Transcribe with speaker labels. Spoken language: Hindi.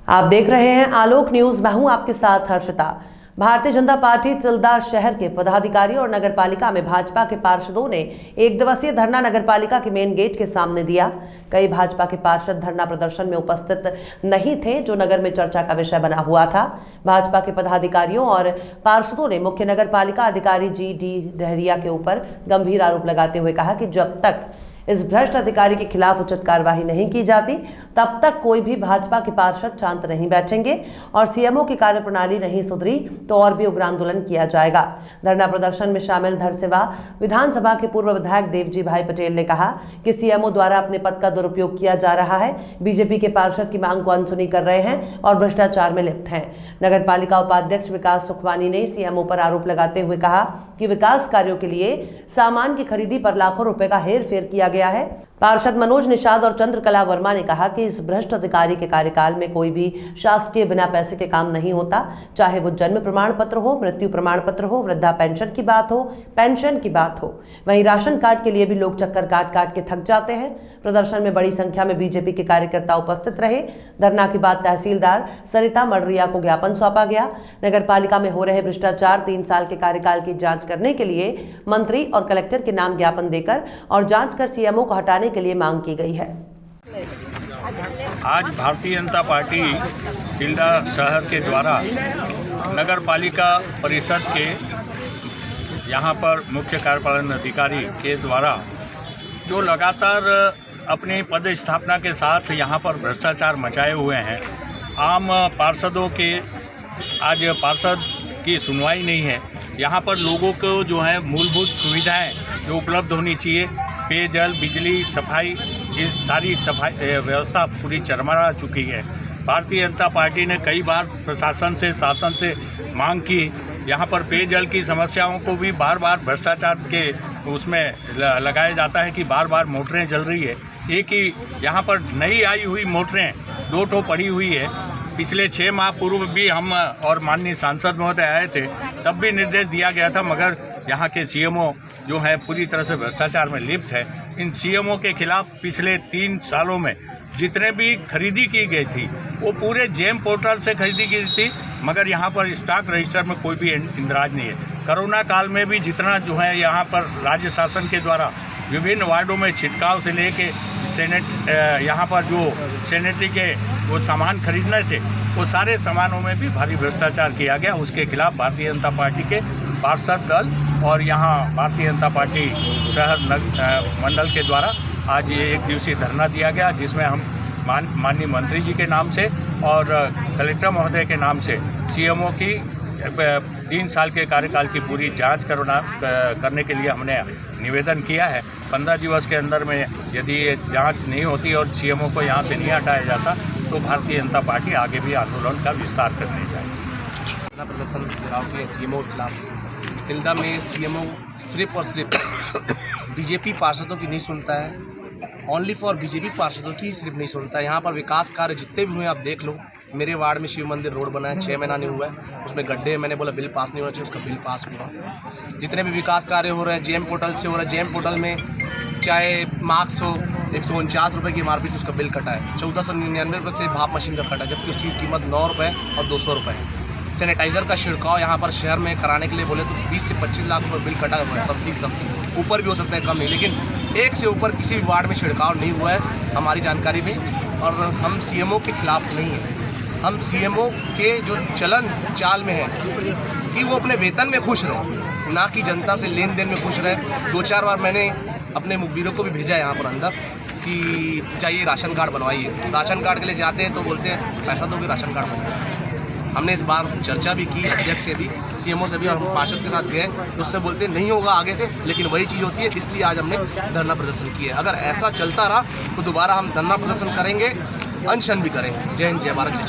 Speaker 1: आप देख रहे हैं आलोक न्यूज। मैं हूं आपके साथ हर्षिता। भारतीय जनता पार्टी तिल्दा शहर के पदाधिकारी और नगरपालिका में भाजपा के पार्षदों ने एक दिवसीय धरना नगरपालिका के मेन गेट के सामने दिया। कई भाजपा के पार्षद धरना प्रदर्शन में उपस्थित नहीं थे, जो नगर में चर्चा का विषय बना हुआ था। भाजपा के पदाधिकारियों और पार्षदों ने मुख्य नगरपालिका अधिकारी GD डहरिया के ऊपर गंभीर आरोप लगाते हुए कहा कि जब तक इस भ्रष्ट अधिकारी के खिलाफ उचित कार्रवाई नहीं की जाती, तब तक कोई भी भाजपा के पार्षद शांत नहीं बैठेंगे और CMO की कार्यप्रणाली नहीं सुधरी तो और भी उग्र आंदोलन किया जाएगा। धरना प्रदर्शन में शामिल धरसेवा विधानसभा के पूर्व विधायक देवजी भाई पटेल ने कहा कि CMO द्वारा अपने पद का दुरुपयोग किया जा रहा है, बीजेपी के पार्षद की मांग को अनसुनी कर रहे हैं और भ्रष्टाचार में लिप्त हैं। नगरपालिका उपाध्यक्ष विकास सुखवानी ने CMO पर आरोप लगाते हुए कहा कि विकास कार्यों के लिए सामान की खरीदी पर लाखों रुपए का हेरफेर किया गया है। पार्षद मनोज निषाद और चंद्रकला वर्मा ने कहा कि इस भ्रष्ट अधिकारी के कार्यकाल में कोई भी शासकीय बिना पैसे के काम नहीं होता, चाहे वो जन्म प्रमाण पत्र हो, मृत्यु प्रमाण पत्र हो, वृद्धा पेंशन की बात हो, पेंशन की बात हो। वहीं राशन कार्ड के लिए भी लोग चक्कर काट के थक जाते हैं। प्रदर्शन में बड़ी संख्या में बीजेपी के कार्यकर्ता उपस्थित रहे। धरना के बाद तहसीलदार सरिता मडरिया को ज्ञापन सौंपा गया। नगरपालिका में हो रहे भ्रष्टाचार 3 साल के कार्यकाल की जांच करने के लिए मंत्री और कलेक्टर के नाम ज्ञापन देकर और जांच कर CMO को हटाने के लिए मांग की गई है।
Speaker 2: आज भारतीय जनता पार्टी तिल्दा शहर के द्वारा नगर पालिका परिषद के यहाँ पर मुख्य कार्यपालन अधिकारी के द्वारा जो लगातार अपनी पद स्थापना के साथ यहाँ पर भ्रष्टाचार मचाए हुए हैं, आम पार्षदों के आज पार्षद की सुनवाई नहीं है। यहाँ पर लोगों को जो है मूलभूत सुविधाएं जो उपलब्ध होनी चाहिए, पेयजल, बिजली, सफाई, ये सारी सफाई व्यवस्था पूरी चरमरा चुकी है। भारतीय जनता पार्टी ने कई बार प्रशासन से, शासन से मांग की। यहाँ पर पेयजल की समस्याओं को भी बार बार भ्रष्टाचार के उसमें लगाया जाता है कि बार बार मोटरें जल रही है। एक ही यहाँ पर नई आई हुई मोटरें 2 ठो पड़ी हुई है। पिछले 6 माह पूर्व भी हम और माननीय सांसद महोदय आए थे, तब भी निर्देश दिया गया था, मगर यहाँ के CMO जो है पूरी तरह से भ्रष्टाचार में लिप्त है। इन CMO के खिलाफ पिछले 3 सालों में जितने भी खरीदी की गई थी वो पूरे जेम पोर्टल से खरीदी की थी, मगर यहाँ पर स्टॉक रजिस्टर में कोई भी इंदराज नहीं है। कोरोना काल में भी जितना जो है यहाँ पर राज्य शासन के द्वारा विभिन्न वार्डों में छिड़काव से लेके यहाँ पर जो सैनिटरी के वो सामान खरीदने थे, वो सारे सामानों में भी भारी भ्रष्टाचार किया गया। उसके खिलाफ भारतीय जनता पार्टी के पार्षद दल और यहाँ भारतीय जनता पार्टी शहर मंडल के द्वारा आज ये 1 दिवसीय धरना दिया गया, जिसमें हम माननीय मंत्री जी के नाम से और कलेक्टर महोदय के नाम से CMO की 3 साल के कार्यकाल की पूरी जांच करने के लिए हमने निवेदन किया है। 15 दिवस के अंदर में यदि ये जांच नहीं होती और CMO को यहाँ से नहीं हटाया जाता तो भारतीय जनता पार्टी आगे भी आंदोलन का विस्तार करने जाएगी।
Speaker 3: प्रदर्शन चुनाव के CMO के खिलाफ तिल्दा में CMO सिर्फ और सिर्फ बीजेपी पार्षदों की नहीं सुनता है, ओनली फॉर बीजेपी पार्षदों की सिर्फ नहीं सुनता है। यहाँ पर विकास कार्य जितने भी हुए आप देख लो। मेरे वार्ड में शिव मंदिर रोड बना है, 6 महीना नहीं हुआ है, उसमें गड्ढे, मैंने बोला बिल पास नहीं होना चाहिए, उसका बिल पास हुआ। जितने भी विकास कार्य हो रहे हैं जेम पोर्टल से हो रहा है, जेम पोर्टल में चाहे मार्क्स हो 149 रुपये की MRP से उसका बिल कटा है, 1499 रुपये से भाप मशीन का कटा है, जबकि उसकी कीमत 9 रुपये और 200 रुपये है। सैनिटाइज़र का छिड़काव यहाँ पर शहर में कराने के लिए बोले तो 20 से 25 लाख रुपये बिल कटा हुआ है। समथिंग ऊपर भी हो सकता है, कम नहीं, लेकिन 1 से ऊपर किसी भी वार्ड में छिड़काव नहीं हुआ है हमारी जानकारी में। और हम CMO के खिलाफ नहीं हैं, हम CMO के जो चलन चाल में है कि वो अपने वेतन में खुश रहो, ना कि जनता से लेन देन में खुश रहे। 2-4 बार मैंने अपने मुखबिरों को भी भेजा यहाँ पर अंदर कि जाइए राशन कार्ड बनवाइए। राशन कार्ड के लिए जाते हैं तो बोलते हैं पैसा दोगे राशन कार्ड बनवाइए। हमने इस बार चर्चा भी की अध्यक्ष से भी, CMO से भी, और हम पार्षद के साथ गए तो उससे बोलते नहीं होगा आगे से, लेकिन वही चीज़ होती है। इसलिए आज हमने धरना प्रदर्शन किया है। अगर ऐसा चलता रहा तो दोबारा हम धरना प्रदर्शन करेंगे, अनशन भी करेंगे। जय हिंद, जय भारत।